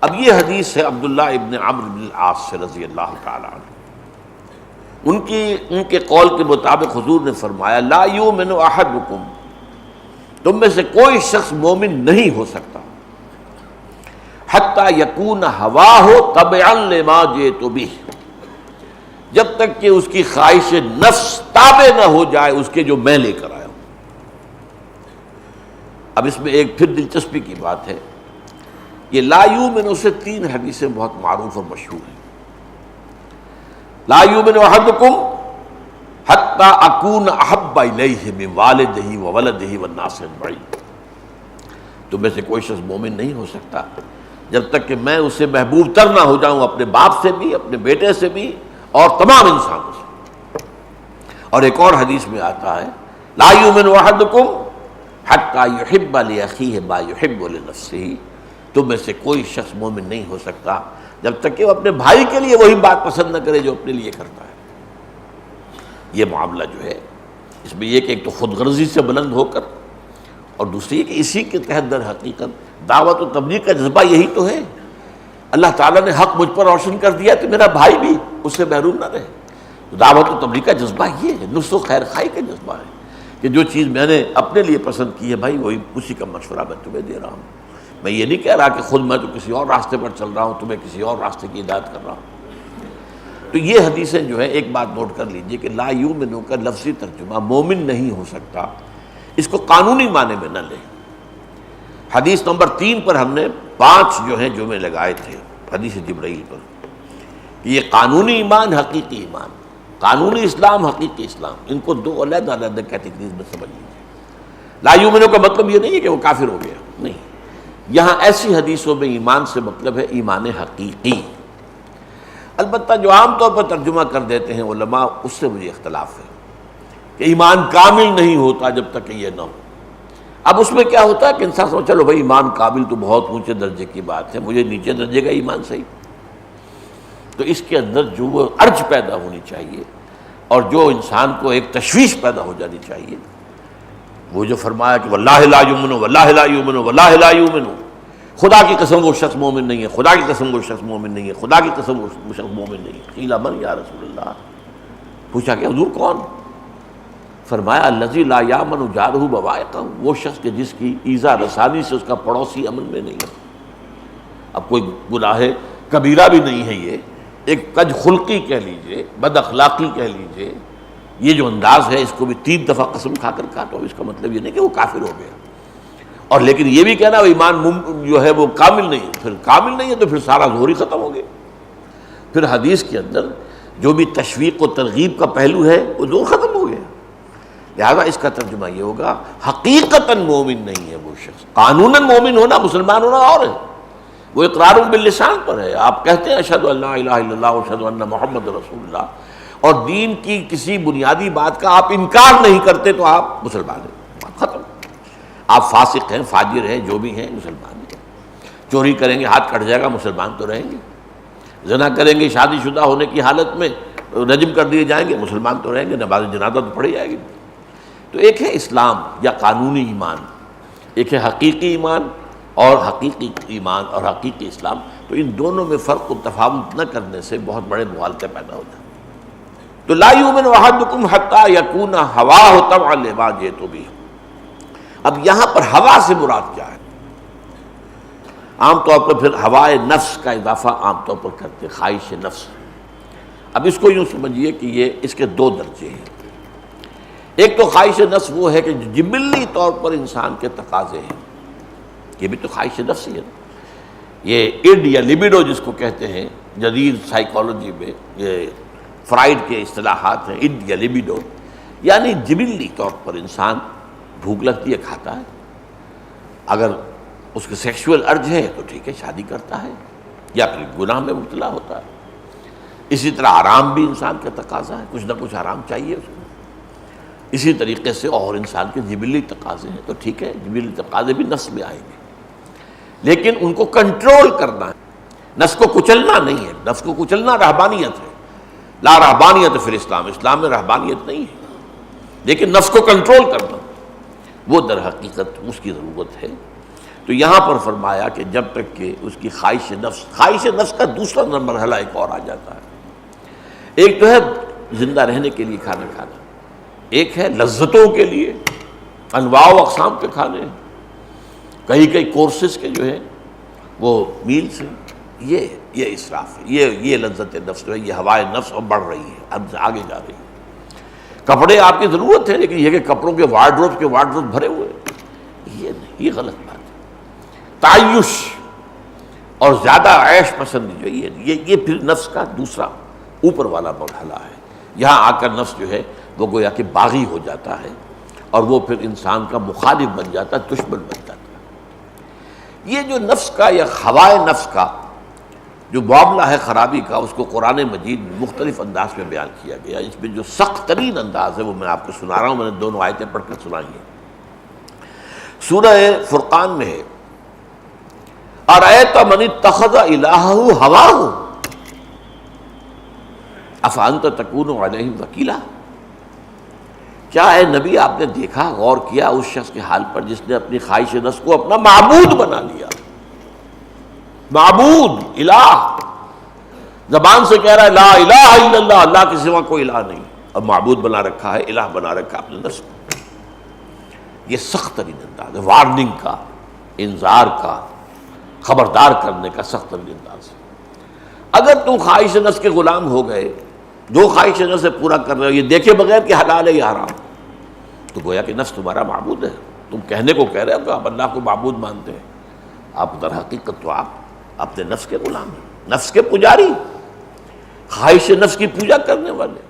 اب یہ حدیث ہے عبداللہ ابن عمرو بن العاص سے رضی اللہ تعالی عنہ، ان کے قول کے مطابق حضور نے فرمایا لا یؤمن احدکم، تم میں سے کوئی شخص مومن نہیں ہو سکتا حتی یکون ہواہ تبعا لما جئت بہ، جب تک کہ اس کی خواہش نفس تابع نہ ہو جائے اس کے جو میں لے کر آیا ہوں۔ اب اس میں ایک پھر دلچسپی کی بات ہے، یہ لا یؤمن سے 3 حدیثیں بہت معروف اور مشہور ہیں۔ لا یؤمن احدکم حتی اکون احب الیہ من والدہ وولدہ والناس اجمعین، تم میں سے کوئی شخص مومن نہیں ہو سکتا جب تک کہ میں اسے محبوب تر نہ ہو جاؤں، اپنے باپ سے بھی، اپنے بیٹے سے بھی، اور تمام انسانوں سے۔ اور ایک اور حدیث میں آتا ہے لا یؤمن احدکم حتی یحب لاخیہ ما یحب لنفسہ، تم میں سے کوئی شخص مومن نہیں ہو سکتا جب تک کہ وہ اپنے بھائی کے لیے وہی بات پسند نہ کرے جو اپنے لیے کرتا ہے۔ یہ معاملہ جو ہے اس میں یہ کہ ایک تو خود غرضی سے بلند ہو کر، اور دوسری کہ اسی کے تحت در حقیقت دعوت و تبلیغ کا جذبہ یہی تو ہے۔ اللہ تعالیٰ نے حق مجھ پر روشن کر دیا تو میرا بھائی بھی اس سے محروم نہ رہے۔ دعوت و تبلیغ کا جذبہ یہ ہے، نصح و خیر خواہی کا جذبہ ہے کہ جو چیز میں نے اپنے لیے پسند کی ہے بھائی وہی اسی کا مشورہ میں تمہیں دے رہا ہوں۔ میں یہ نہیں کہہ رہا کہ خود میں تو کسی اور راستے پر چل رہا ہوں، تمہیں کسی اور راستے کی ہدایت کر رہا ہوں۔ تو یہ حدیثیں جو ہے ایک بات نوٹ کر لیجئے کہ لا یؤمن کا لفظی ترجمہ مومن نہیں ہو سکتا، اس کو قانونی معنی میں نہ لیں۔ حدیث نمبر 3 پر ہم نے 5 جو ہیں جمعے لگائے تھے حدیث جبرائیل پر، کہ یہ قانونی ایمان، حقیقی ایمان، قانونی اسلام، حقیقی اسلام، ان کو 2 علیحدہ علیحدہ کیٹیگریز میں سمجھ لیجیے۔ لا یؤمن کا مطلب یہ نہیں ہے کہ وہ کافر ہو گیا، نہیں، یہاں ایسی حدیثوں میں ایمان سے مطلب ہے ایمان حقیقی۔ البتہ جو عام طور پر ترجمہ کر دیتے ہیں علماء، اس سے مجھے اختلاف ہے کہ ایمان کامل نہیں ہوتا جب تک کہ یہ نہ ہو۔ اب اس میں کیا ہوتا ہے کہ انسان سمجھ چلو بھائی ایمان کامل تو بہت اونچے درجے کی بات ہے، مجھے نیچے درجے کا ایمان صحیح، تو اس کے اندر جو وہ ارج پیدا ہونی چاہیے اور جو انسان کو ایک تشویش پیدا ہو جانی چاہیے، وہ جو فرمایا کہ واللہ لا یؤمن واللہ لا یؤمن واللہ لا یؤمن، خدا کی قسم وہ شخص مومن نہیں ہے، خدا کی قسم وہ شخص مومن نہیں ہے، خدا کی قسم وہ شخص مومن نہیں ہے۔ قیل من یا رسول اللہ، پوچھا کہ حضور کون؟ فرمایا الذی لا یامن جارہ بوائقہ، وہ شخص کہ جس کی ایذا رسانی سے اس کا پڑوسی امن میں نہیں ہے۔ اب کوئی گناہ کبیرہ بھی نہیں ہے، یہ ایک کج خلقی کہہ لیجئے، بد اخلاقی کہہ لیجئے، یہ جو انداز ہے اس کو بھی 3 دفعہ قسم کھا کر کہا، تو اس کا مطلب یہ نہیں کہ وہ کافر ہو گیا، اور لیکن یہ بھی کہنا وہ ایمان جو ہے وہ کامل نہیں ہے، پھر کامل نہیں ہے تو پھر سارا ظہور ہی ختم ہو گیا۔ پھر حدیث کے اندر جو بھی تشویق و ترغیب کا پہلو ہے وہ ظہور ختم ہو گیا۔ لہذا اس کا ترجمہ یہ ہوگا حقیقتاً مومن نہیں ہے وہ شخص، قانوناً مومن ہونا، مسلمان ہونا اور ہے، وہ اقرار باللسان پر ہے، آپ کہتے ہیں اشہد ان لا الہ الا اللہ واشہد ان محمد رسول اللہ، اور دین کی کسی بنیادی بات کا آپ انکار نہیں کرتے تو آپ مسلمان ہیں، ختم۔ آپ فاسق ہیں، فاجر ہیں، جو بھی ہیں، مسلمان ہیں۔ چوری کریں گے ہاتھ کٹ جائے گا، مسلمان تو رہیں گے۔ زنا کریں گے شادی شدہ ہونے کی حالت میں رجم کر دیے جائیں گے، مسلمان تو رہیں گے، نماز جنازہ تو پڑھی جائے گی۔ تو ایک ہے اسلام یا قانونی ایمان، ایک ہے حقیقی ایمان اور حقیقی ایمان اور حقیقی اسلام، تو ان دونوں میں فرق و تفاوت نہ کرنے سے بہت بڑے مغالطے پیدا ہو جائیں۔ تو لا یؤمن احدکم حتی یکون ہواہ تبعا لما جئت بہ۔ اب یہاں پر ہوا سے مراد کیا ہے؟ عام طور پر پھر ہوائے نفس کا اضافہ عام طور پر کرتے، خواہش نفس۔ اب اس کو یوں سمجھیے کہ یہ اس کے 2 درجے ہیں۔ ایک تو خواہش نفس وہ ہے کہ جبلی طور پر انسان کے تقاضے ہیں، یہ بھی تو خواہش نفس ہی ہے۔ یہ اڈ یا لیبیڈو جس کو کہتے ہیں جدید سائیکالوجی میں، یہ فرائیڈ کے اصطلاحات ہیں، اڈ یا لیبیڈو، یعنی جبلی طور پر انسان بھوک لگتی ہے کھاتا ہے، اگر اس کے سیکشول ارج ہے تو ٹھیک ہے شادی کرتا ہے یا پھر گناہ میں مبتلا ہوتا ہے۔ اسی طرح آرام بھی انسان کا تقاضا ہے، کچھ نہ کچھ آرام چاہیے اس کو۔ اسی طریقے سے اور انسان کے جبلی تقاضے ہیں، تو ٹھیک ہے جبلی تقاضے بھی نفس میں آئیں گے، لیکن ان کو کنٹرول کرنا ہے، نفس کو کچلنا نہیں ہے۔ نفس کو کچلنا رہبانیت ہے، لا رہبانیت فی الاسلام، اسلام میں رہبانیت نہیں ہے، لیکن نفس کو کنٹرول کرنا وہ در حقیقت اس کی ضرورت ہے۔ تو یہاں پر فرمایا کہ جب تک کہ اس کی خواہش نفس کا دوسرا مرحلہ ایک اور آ جاتا ہے. ایک تو ہے زندہ رہنے کے لیے کھانا کھانا، ایک ہے لذتوں کے لیے انواع و اقسام کے کھانے، کئی کورسز کے جو ہے وہ میلز ہیں. یہ اسراف ہے، یہ لذت نفس جو ہے، یہ ہوائے نفس اب بڑھ رہی ہے، اب آگے جا رہی ہے. کپڑے آپ کی ضرورت ہے، لیکن یہ کہ کپڑوں کے وارڈروب بھرے ہوئے، یہ نہیں، یہ غلط بات ہے. تعیش اور زیادہ عیش پسند جو یہ پھر نفس کا دوسرا اوپر والا مرحلہ ہے. یہاں آ کر نفس جو ہے وہ گویا کہ باغی ہو جاتا ہے، اور وہ پھر انسان کا مخالف بن جاتا ہے، دشمن بن جاتا ہے. یہ جو نفس کا یا ہوائے نفس کا جو معاملہ ہے خرابی کا، اس کو قرآن مجید میں مختلف انداز میں بیان کیا گیا. اس میں جو سخت ترین انداز ہے وہ میں آپ کو سنا رہا ہوں، میں نے دونوں آیتیں پڑھ کر سنائی ہیں. سورہ فرقان میں ہے ارأیت من اتخذ الہہ ہواہ افانت تکون علیہ وکیلا. کیا اے نبی آپ نے دیکھا، غور کیا اس شخص کے حال پر جس نے اپنی خواہش نفس کو اپنا معبود بنا لیا. معبود، الہ، زبان سے کہہ رہا ہے لا الہ الا اللہ، اللہ کے سوا کوئی الہ نہیں، اب معبود بنا رکھا ہے، الہ بنا رکھا ہے اپنے نفس کو. یہ سخت ترین انداز ہے، وارننگ کا، انذار کا، خبردار کرنے کا سخت ترین انداز ہے. اگر تم خواہش نفس کے غلام ہو گئے، جو خواہش نفس سے پورا کر رہے ہو، یہ دیکھے بغیر کہ حلال ہے یا حرام، تو گویا کہ نفس تمہارا معبود ہے. تم کہنے کو کہہ رہے ہو کہ آپ اللہ کو معبود مانتے ہیں، آپ در حقیقت تو آپ اپنے نفس کے غلام ہیں، نفس کے پجاری، خواہش نفس کی پوجا کرنے والے.